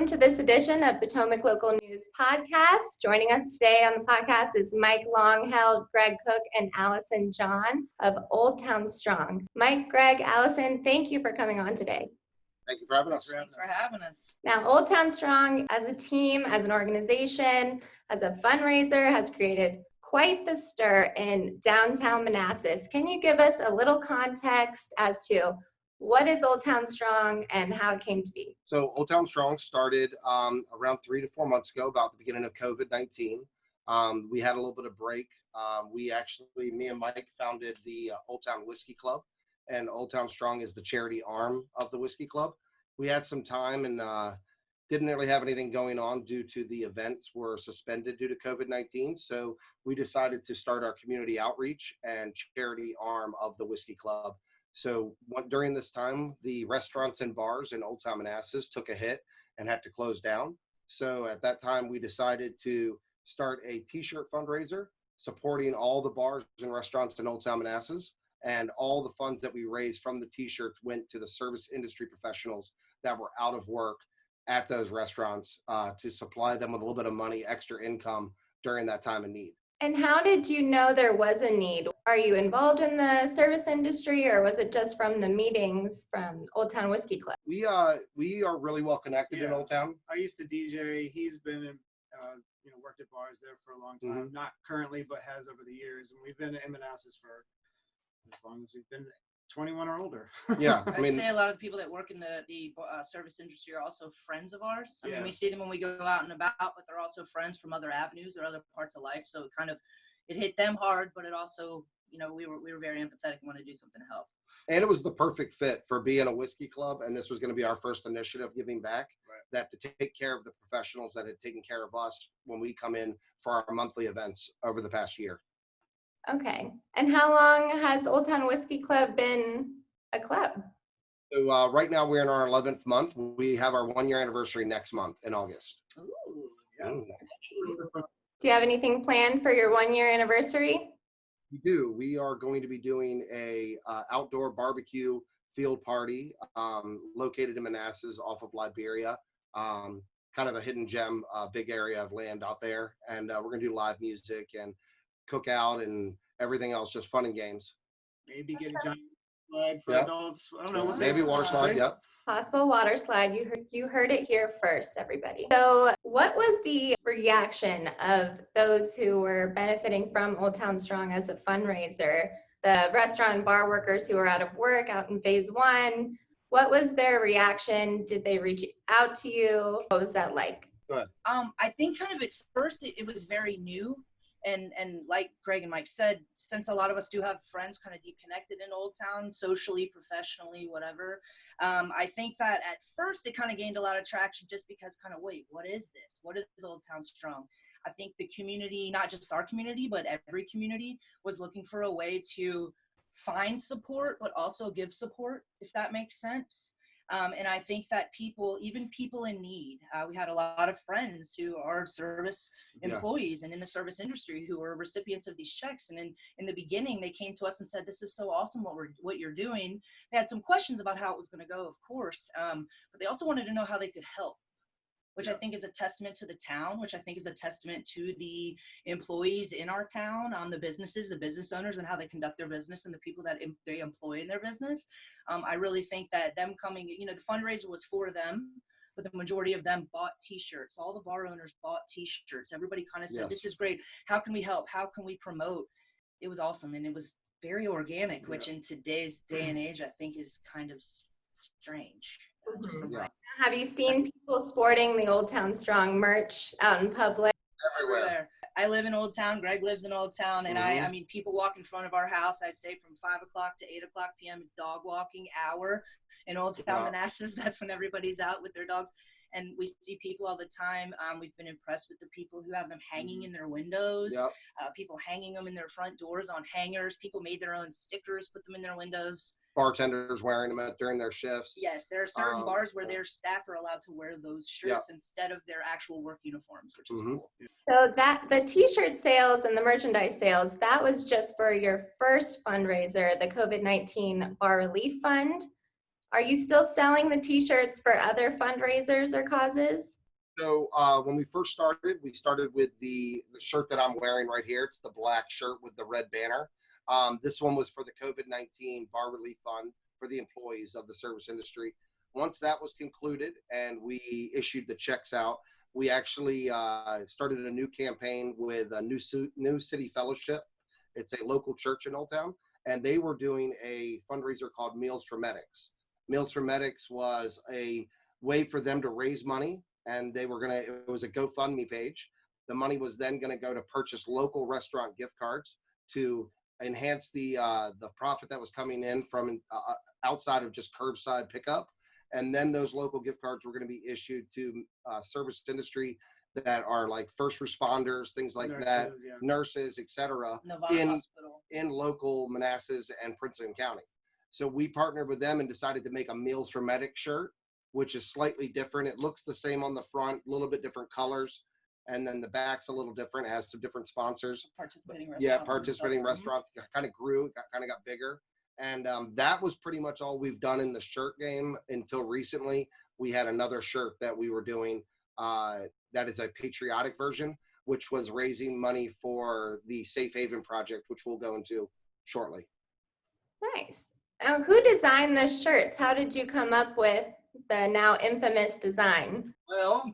Welcome to this edition of Potomac Local News Podcast. Joining us today on the podcast is Mike Longheld, Greg Cook, and Allison John of Old Town Strong. Mike, Greg, Allison, thank you for coming on today. Thank you for having us. Thanks for having us. Now, Old Town Strong, as a team, as an organization, as a fundraiser, has created quite the stir in downtown Manassas. Can you give us a little context as to what is Old Town Strong and how it came to be? So Old Town Strong started around 3 to 4 months ago, about the beginning of COVID-19. We had a little bit of break. Me and Mike founded the Old Town Whiskey Club, and Old Town Strong is the charity arm of the Whiskey Club. We had some time and didn't really have anything going on due to the events were suspended due to COVID-19. So we decided to start our community outreach and charity arm of the Whiskey Club. So during this time, the restaurants and bars in Old Town Manassas took a hit and had to close down. So at that time, we decided to start a t-shirt fundraiser supporting all the bars and restaurants in Old Town Manassas. And all the funds that we raised from the t-shirts went to the service industry professionals that were out of work at those restaurants to supply them with a little bit of money, extra income during that time of need. And how did you know there was a need? Are you involved in the service industry, or was it just from the meetings from Old Town Whiskey Club? We are really well connected in Old Town. I used to DJ. He's been in, worked at bars there for a long time. Mm-hmm. Not currently, but has over the years. And we've been in Manassas for as long as we've been 21 or older. Yeah, I'd say a lot of the people that work in the service industry are also friends of ours. I mean, we see them when we go out and about, but they're also friends from other avenues or other parts of life. So it hit them hard, but it also, we were very empathetic and wanted to do something to help. And it was the perfect fit for being a whiskey club, and this was going to be our first initiative giving back. Right. That to take care of the professionals that had taken care of us when we come in for our monthly events over the past year. Okay. And how long has Old Town Whiskey Club been a club? So right now we're in our 11th month. We have our 1-year anniversary next month in August. Ooh. Yeah. Do you have anything planned for your 1-year anniversary? We do. We are going to be doing a outdoor barbecue field party located in Manassas off of Liberia. Kind of a hidden gem, big area of land out there. And we're going to do live music and cookout and everything else, just fun and games. Maybe get a giant slide for adults. I don't know. Maybe water slide, yep. Possible water slide. You heard it here first, everybody. So what was the reaction of those who were benefiting from Old Town Strong as a fundraiser? The restaurant and bar workers who were out of work, out in phase 1, what was their reaction? Did they reach out to you? What was that like? Go ahead. I think kind of at first it was very new. And like Greg and Mike said, since a lot of us do have friends kind of deep connected in Old Town, socially, professionally, whatever, I think that at first it kind of gained a lot of traction just because wait, what is this? What is Old Town Strong? I think the community, not just our community, but every community was looking for a way to find support, but also give support, if that makes sense. And I think that even people in need, we had a lot of friends who are service employees and in the service industry who were recipients of these checks. And in the beginning, they came to us and said, "This is so awesome what you're doing." They had some questions about how it was going to go, of course, but they also wanted to know how they could help, which I think is a testament to the town, which I think is a testament to the employees in our town, the businesses, the business owners, and how they conduct their business and the people that they employ in their business. I really think that them coming, the fundraiser was for them, but the majority of them bought t-shirts. All the bar owners bought t-shirts. Everybody kind of said, "This is great. How can we help? How can we promote?" It was awesome. And it was very organic, which in today's day and age, I think is kind of strange. Have you seen people sporting the Old Town Strong merch out in public? Everywhere. I live in Old Town. Greg lives in Old Town. And I mean, people walk in front of our house. I'd say from 5 o'clock to 8 o'clock p.m. is dog walking hour in Old Town Manassas. That's when everybody's out with their dogs. And we see people all the time. We've been impressed with the people who have them hanging in their windows, people hanging them in their front doors on hangers. People made their own stickers, put them in their windows. Bartenders wearing them during their shifts. Yes, there are certain bars where their staff are allowed to wear those shirts instead of their actual work uniforms, which is cool. So the t-shirt sales and the merchandise sales, that was just for your first fundraiser, the COVID-19 Bar Relief Fund. Are you still selling the t-shirts for other fundraisers or causes? So when we started with the shirt that I'm wearing right here. It's the black shirt with the red banner. This one was for the COVID-19 Bar Relief Fund for the employees of the service industry. Once that was concluded and we issued the checks out, we actually started a new campaign with a New City Fellowship. It's a local church in Old Town, and they were doing a fundraiser called Meals for Medics. Meals for Medics was a way for them to raise money, and it was a GoFundMe page. The money was then going to go to purchase local restaurant gift cards to enhance the profit that was coming in from outside of just curbside pickup. And then those local gift cards were going to be issued to service industry that are like first responders, things like that, Yeah. nurses, etc., Novant Hospital. in local Manassas and Prince William County. So we partnered with them and decided to make a Meals for Medic shirt, which is slightly different. It looks the same on the front, a little bit different colors. And then the back's a little different. It has some different sponsors. Participating restaurants. Yeah, and participating stuff. restaurants kind of grew, kind of got bigger. And that was pretty much all we've done in the shirt game until recently. We had another shirt that we were doing that is a patriotic version, which was raising money for the Safe Haven Project, which we'll go into shortly. Nice. Now, who designed the shirts? How did you come up with the now infamous design? Well,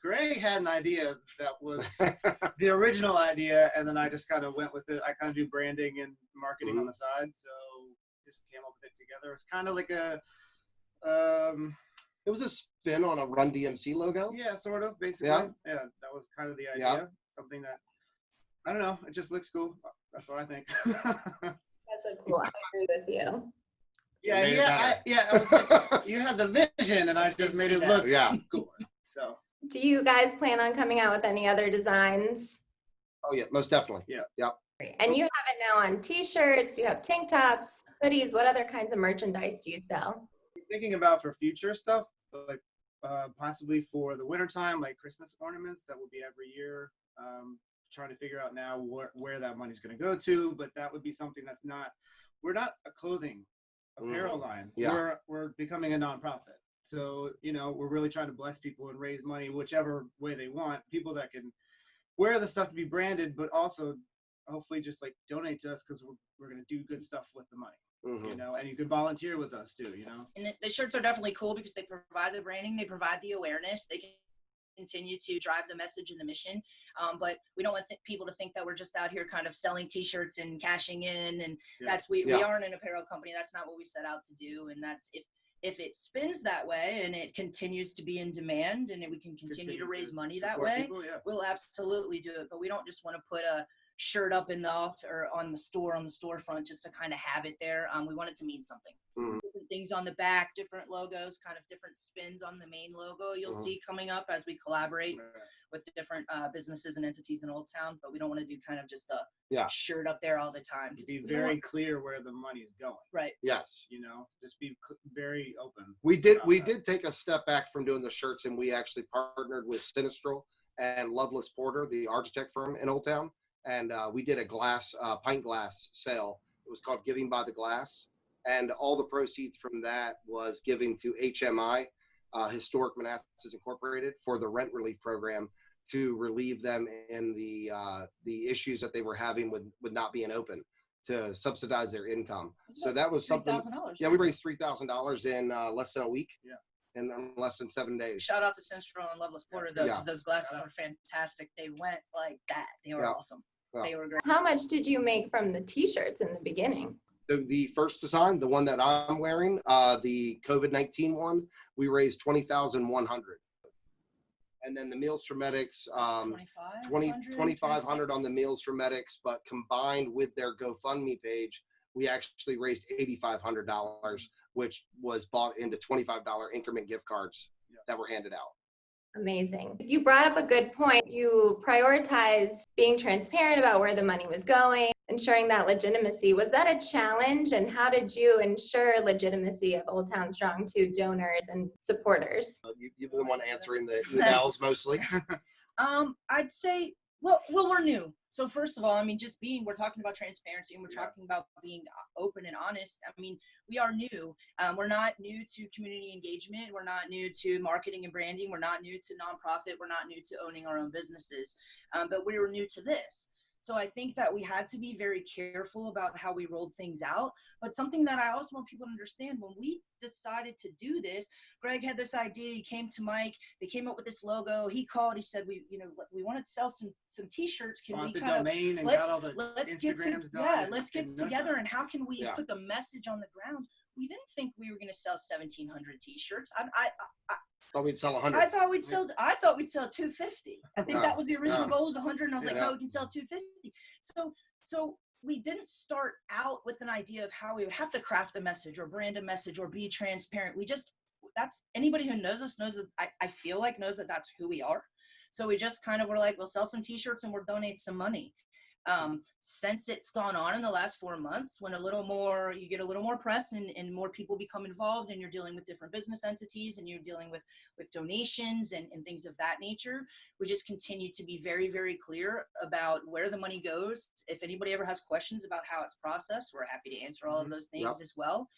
Greg had an idea that was the original idea, and then I just kind of went with it. I kind of do branding and marketing on the side, so just came up with it together. It's kind of like a It was a spin on a Run DMC logo. yeah, sort of, basically. Yeah. Yeah, that was kind of the idea. Yeah. Something that, I don't know, it just looks cool. That's what I think. That's a cool. I agree with you. I was like, you had the vision, and I just made it look cool. So. Do you guys plan on coming out with any other designs? Oh yeah, most definitely. Yeah. Yep. And you have it now on t-shirts, you have tank tops, hoodies. What other kinds of merchandise do you sell? Thinking about for future stuff, like possibly for the wintertime, like Christmas ornaments, that will be every year. Trying to figure out now where that money's going to go to, but that would be something that's not, we're not a clothing apparel line. Yeah. We're becoming a nonprofit. So, we're really trying to bless people and raise money whichever way they want. People that can wear the stuff to be branded, but also hopefully just like donate to us because we're going to do good stuff with the money. And you can volunteer with us too, And the shirts are definitely cool because they provide the branding, they provide the awareness, they can continue to drive the message and the mission. But we don't want people to think that we're just out here kind of selling t-shirts and cashing in. And we aren't an apparel company. That's not what we set out to do. And that's if it spins that way and it continues to be in demand and we can continue to raise money that way, people, we'll absolutely do it. But we don't just want to put a shirt up in the off or on the storefront just to kind of have it there. We want it to mean something. Different things on the back, different logos, kind of different spins on the main logo you'll see coming up as we collaborate with the different businesses and entities in Old Town. But we don't want to do kind of just a shirt up there all the time. Be very clear where the money's going. Right. Yes. Just be very open. We did take a step back from doing the shirts, and we actually partnered with Stroll and Loveless Porter, the architect firm in Old Town. And we did a pint glass sale. It was called Giving by the Glass. And all the proceeds from that was giving to HMI, Historic Manassas Incorporated, for the rent relief program to relieve them in the issues that they were having with not being open, to subsidize their income. So that was something. $3,000. Yeah, we raised $3,000 in less than a week. Yeah. In less than 7 days. Shout out to Stroll and Loveless Porter though, because those glasses were fantastic. They went like that. They were awesome. Yeah. They were great. How much did you make from the t-shirts in the beginning? The first design, the one that I'm wearing, the COVID-19 one, we raised $20,100. And then the Meals for Medics, $2,500 on the Meals for Medics, but combined with their GoFundMe page, we actually raised $8,500, which was bought into $25 increment gift cards that were handed out. Amazing. You brought up a good point. You prioritized being transparent about where the money was going, ensuring that legitimacy. Was that a challenge? And how did you ensure legitimacy of Old Town Strong to donors and supporters? You're the one answering the emails mostly. I'd say, well, we're new. So first of all, I mean, we're talking about transparency and we're talking about being open and honest. I mean, we are new. We're not new to community engagement. We're not new to marketing and branding. We're not new to nonprofit. We're not new to owning our own businesses, but we were new to this. So I think that we had to be very careful about how we rolled things out. But something that I also want people to understand, when we decided to do this, Greg had this idea. He came to Mike. They came up with this logo. He called. He said, we wanted to sell some T-shirts. Can we the kind of domain and let's got all the Instagrams done. let's get together and how can we Yeah. put the message on the ground? We didn't think we were going to sell 1,700 T-shirts. Thought we'd sell 100. I thought we'd sell 250. I think that was the original goal, was 100, and I was like, no, we can sell 250. So we didn't start out with an idea of how we would have to craft a message or brand a message or be transparent. That's anybody who knows us knows that I feel like knows that that's who we are. So we just kind of were like, we'll sell some T-shirts and we'll donate some money. Since it's gone on in the last 4 months, when you get a little more press and more people become involved, and you're dealing with different business entities and you're dealing with donations and things of that nature, we just continue to be very, very clear about where the money goes. If anybody ever has questions about how it's processed, we're happy to answer all of those things as well.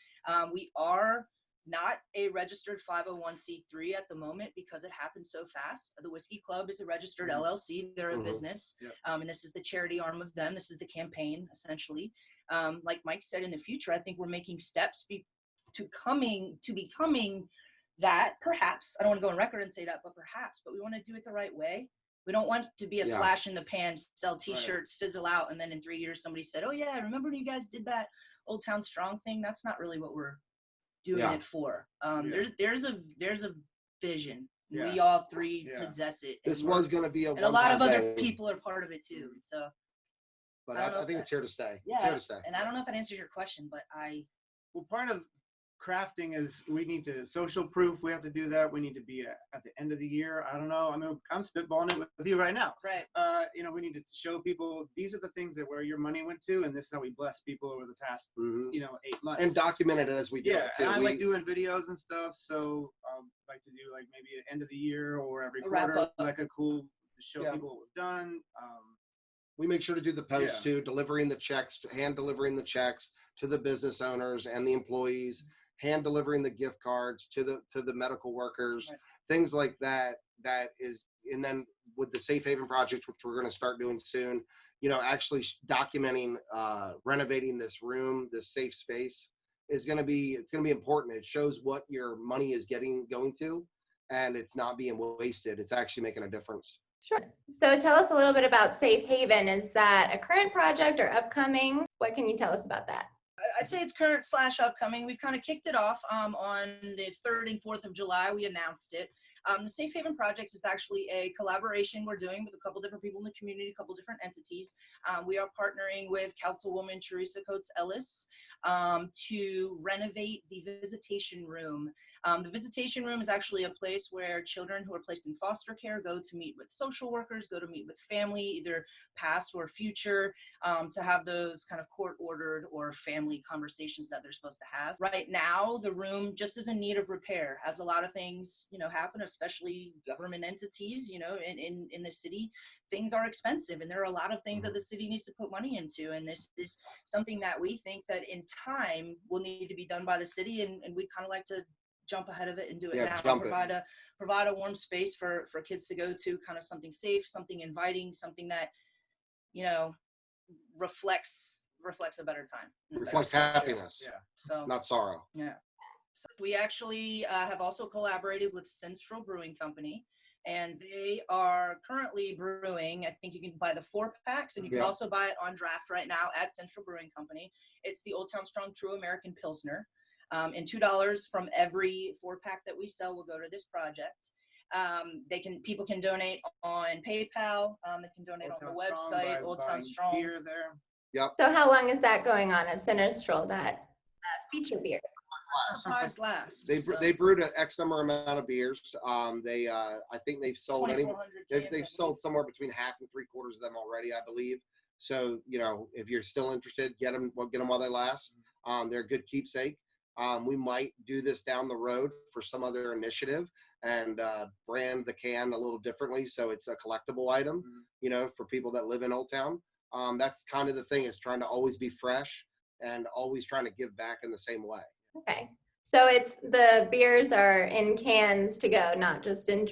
We are not a registered 501c3 at the moment because it happened so fast. The Whiskey Club is a registered LLC. They're a business. And this is the charity arm of them. This is the campaign, essentially. Like Mike said, in the future, I think we're making steps to becoming that, perhaps. I don't want to go on record and say that, but perhaps. But we want to do it the right way. We don't want to be a flash in the pan, sell T-shirts, fizzle out, and then in 3 years somebody said, oh, yeah, remember when you guys did that Old Town Strong thing? That's not really what we're doing it for. There's a vision. We all three possess it. This was going to be and a lot of other people are part of it too. So, but I think it's here to stay. Yeah, it's here to stay. And I don't know if that answers your question, but part of crafting is we need to social proof. We have to do that. We need to be at the end of the year. I don't know. I mean, I'm spitballing it with you right now. Right. We need to show people these are the things that where your money went to, and this is how we bless people over the past 8 months. And document it as we do it too. And I like doing videos and stuff. So I like to do like maybe at end of the year or every quarter, like a cool show people what we've done. We make sure to do the post too, delivering the checks, hand delivering the checks to the business owners and the employees. Hand delivering the gift cards to the medical workers, things like that. That is, and then with the Safe Haven project, which we're going to start doing soon, actually documenting, renovating this room, this safe space it's going to be important. It shows what your money is going to, and it's not being wasted. It's actually making a difference. Sure. So tell us a little bit about Safe Haven. Is that a current project or upcoming? What can you tell us about that? I'd say it's current / upcoming. We've kind of kicked it off on the 3rd and 4th of July. We announced it. The Safe Haven Project is actually a collaboration we're doing with a couple different people in the community, a couple different entities. We are partnering with Councilwoman Teresa Coates Ellis to renovate the visitation room. The visitation room is actually a place where children who are placed in foster care go to meet with social workers, go to meet with family, either past or future, to have those kind of court-ordered or family conversations that they're supposed to have. Right now, the room just is in need of repair, as a lot of things, happen, especially government entities, in the city. Things are expensive, and there are a lot of things that the city needs to put money into. And this is something that we think that in time will need to be done by the city, and we'd kind of like to jump ahead of it and do it now. Provide a warm space for kids to go to, kind of something safe, something inviting, something that reflects a better time. Reflects happiness, so not sorrow. Yeah. So we actually have also collaborated with Stroll Brewing Company, and they are currently brewing. I think you can buy the 4-packs, and you can also buy it on draft right now at Stroll Brewing Company. It's the Old Town Strong True American Pilsner, and $2 from every 4-pack that we sell will go to this project. People can donate on PayPal. They can donate on the website, Old Town Strong. Beer there. Yep. So how long is that going on at Stroll, that feature beer? Supplies last. They brewed an X number amount of beers. I think they've sold they've sold somewhere between half and 3/4 of them already, I believe. So if you're still interested, get them while they last. They're a good keepsake. We might do this down the road for some other initiative. and brand the can a little differently so it's a collectible item, for people that live in Old Town. That's kind of the thing, is trying to always be fresh and always trying to give back in the same way. Okay. So it's the beers are in cans to go, not just on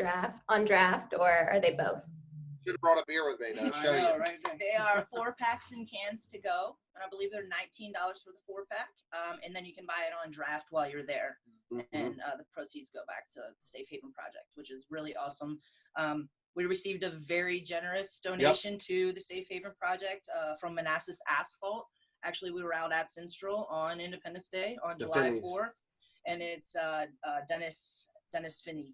draft, or are they both? Should have brought a beer with me to show you. Right? They are 4-packs in cans to go, and I believe they're $19 for the 4-pack. And then you can buy it on draft while you're there, and the proceeds go back to the Safe Haven Project, which is really awesome. We received a very generous donation to the Safe Haven Project from Manassas Asphalt. Actually, we were out at Stroll on Independence Day on July 4th, and it's Dennis Finney.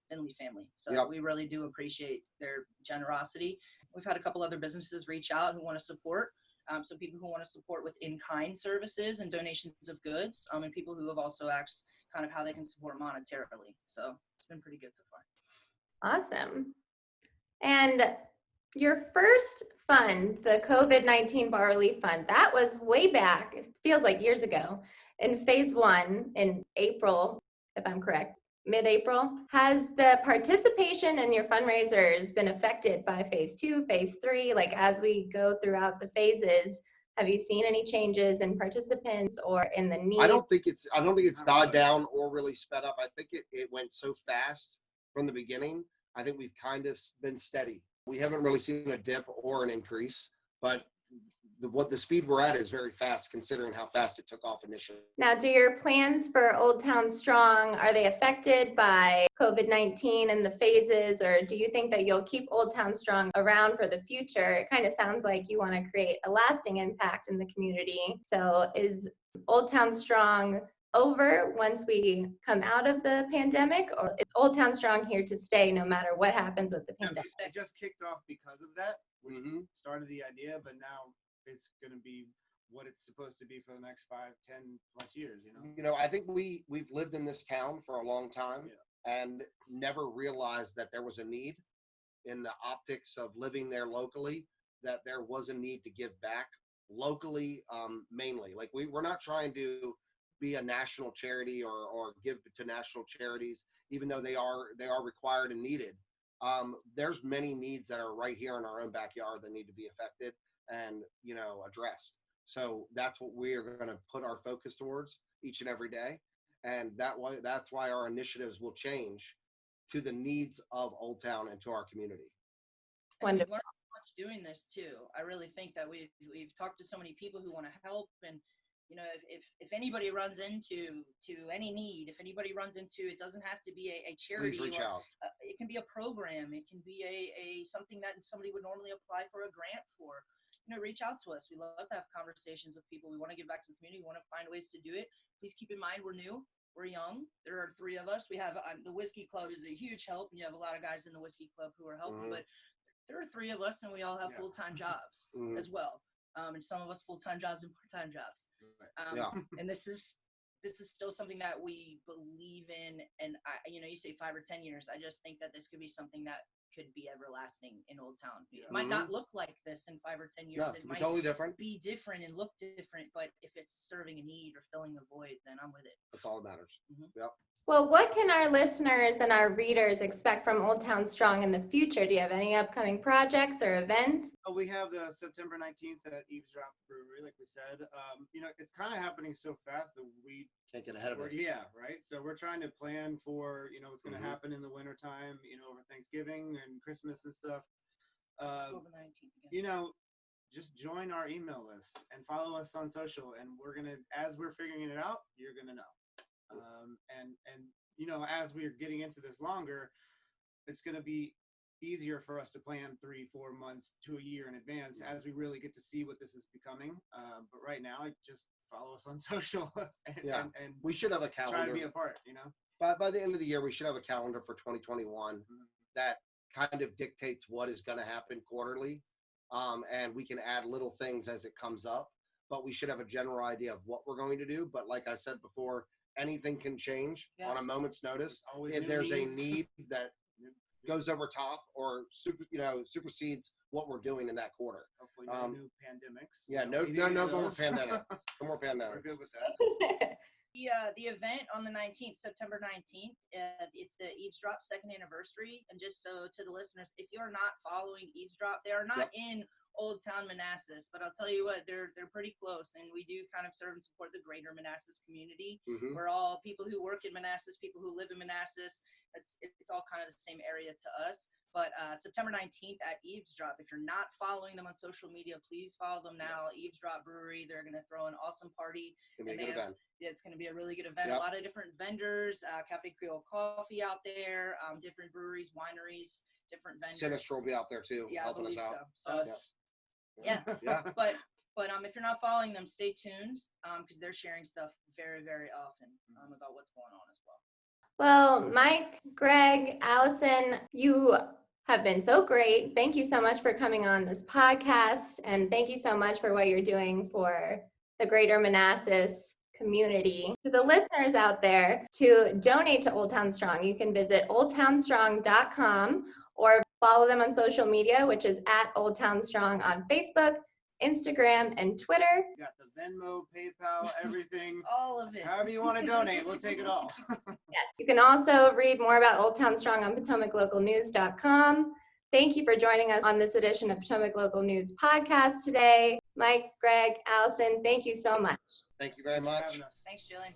Finley family. So we really do appreciate their generosity. We've had a couple other businesses reach out who want to support. So people who want to support with in-kind services and donations of goods, and people who have also asked kind of how they can support monetarily. So it's been pretty good so far. Awesome. And your first fund, the COVID-19 Bar Relief Fund, that was way back, it feels like years ago, in phase 1 in April, if I'm correct. Mid-April. Has the participation in your fundraisers been affected by phase 2, phase 3? Like as we go throughout the phases, have you seen any changes in participants or in the need? I don't think it's died down or really sped up. I think it went so fast from the beginning. I think we've kind of been steady. We haven't really seen a dip or an increase, but the speed we're at is very fast considering how fast it took off initially. Now, do your plans for Old Town Strong, are they affected by COVID-19 and the phases, or do you think that you'll keep Old Town Strong around for the future? It kind of sounds like you want to create a lasting impact in the community. So is Old Town Strong over once we come out of the pandemic, or is Old Town Strong here to stay no matter what happens with the pandemic? It just kicked off because of that, which started the idea, but now it's going to be what it's supposed to be for the next 5, 10 plus years, I think we've lived in this town for a long time and never realized that there was a need in the optics of living there locally, that there was a need to give back locally, mainly. Like we're not trying to be a national charity or give to national charities, even though they are required and needed. There's many needs that are right here in our own backyard that need to be affected and addressed. So that's what we are going to put our focus towards each and every day, and that's why our initiatives will change to the needs of Old Town and to our community. And we've learned so much doing this too. I really think that we've talked to so many people who want to help, and if anybody runs into any need, if anybody runs into, it doesn't have to be a charity. Please reach out. It can be a program. It can be a something that somebody would normally apply for a grant for. Reach out to us. We love to have conversations with people. We want to give back to the community. We want to find ways to do it. Please keep in mind, we're new. We're young. There are 3 of us. We have the Whiskey Club is a huge help, and you have a lot of guys in the Whiskey Club who are helping, but there are 3 of us, and we all have full-time jobs as well. And some of us full-time jobs and part-time jobs. And this is still something that we believe in. And you say 5 or 10 years. I just think that this could be something that could be everlasting in Old Town. It might not look like this in 5 or 10 years. No, it might totally different. Be different and look different. But if it's serving a need or filling a void, then I'm with it. That's all that matters. Yep. Well, what can our listeners and our readers expect from Old Town Strong in the future? Do you have any upcoming projects or events? We have the September 19th at Eavesdrop Brewery, like we said. It's kind of happening so fast that we can't get ahead of it. Yeah, right. So we're trying to plan for, what's going to happen in the wintertime, over Thanksgiving and Christmas and stuff. Over the 19th again. Just join our email list and follow us on social, and we're going to, as we're figuring it out, you're going to know. As we're getting into this longer, it's going to be easier for us to plan 3-4 months to a year in advance as we really get to see what this is becoming. But right now, just follow us on social and we should have a calendar. Try to be a part, By the end of the year, we should have a calendar for 2021 that kind of dictates what is going to happen quarterly. And we can add little things as it comes up, but we should have a general idea of what we're going to do. But like I said before, anything can change on a moment's notice. If there's a need that goes over top or supersedes what we're doing in that quarter. Hopefully no new pandemics. Yeah, no more pandemics. No more pandemics. We're good with that. The event on the 19th, September 19th, it's the Eavesdrop second anniversary. And just so to the listeners, if you're not following Eavesdrop, they are not in Old Town Manassas, but I'll tell you what, they're pretty close, and we do kind of serve and support the greater Manassas community. We're all people who work in Manassas, people who live in Manassas. It's all kind of the same area to us. But September 19th at Eavesdrop, if you're not following them on social media, please follow them now. Eavesdrop Brewery, they're going to throw an awesome party. It's gonna be a good event. It's going to be a really good event. A lot of different vendors, Cafe Creole Coffee out there, different breweries, wineries, different vendors. Stroll will be out there too, helping us out. So yeah. But if you're not following them, stay tuned because they're sharing stuff very, very often about what's going on as well. Well, Mike, Greg, Allison, you have been so great. Thank you so much for coming on this podcast, and thank you so much for what you're doing for the greater Manassas community. To the listeners out there, to donate to Old Town Strong, you can visit oldtownstrong.com or follow them on social media, which is at Old Town Strong on Facebook, Instagram, and Twitter. You got the Venmo, PayPal, everything. All of it. However you want to donate, we'll take it all. Yes. You can also read more about Old Town Strong on PotomacLocalNews.com. Thank you for joining us on this edition of Potomac Local News Podcast today. Mike, Greg, Allison, thank you so much. Thank you very much. Thanks, Jillian.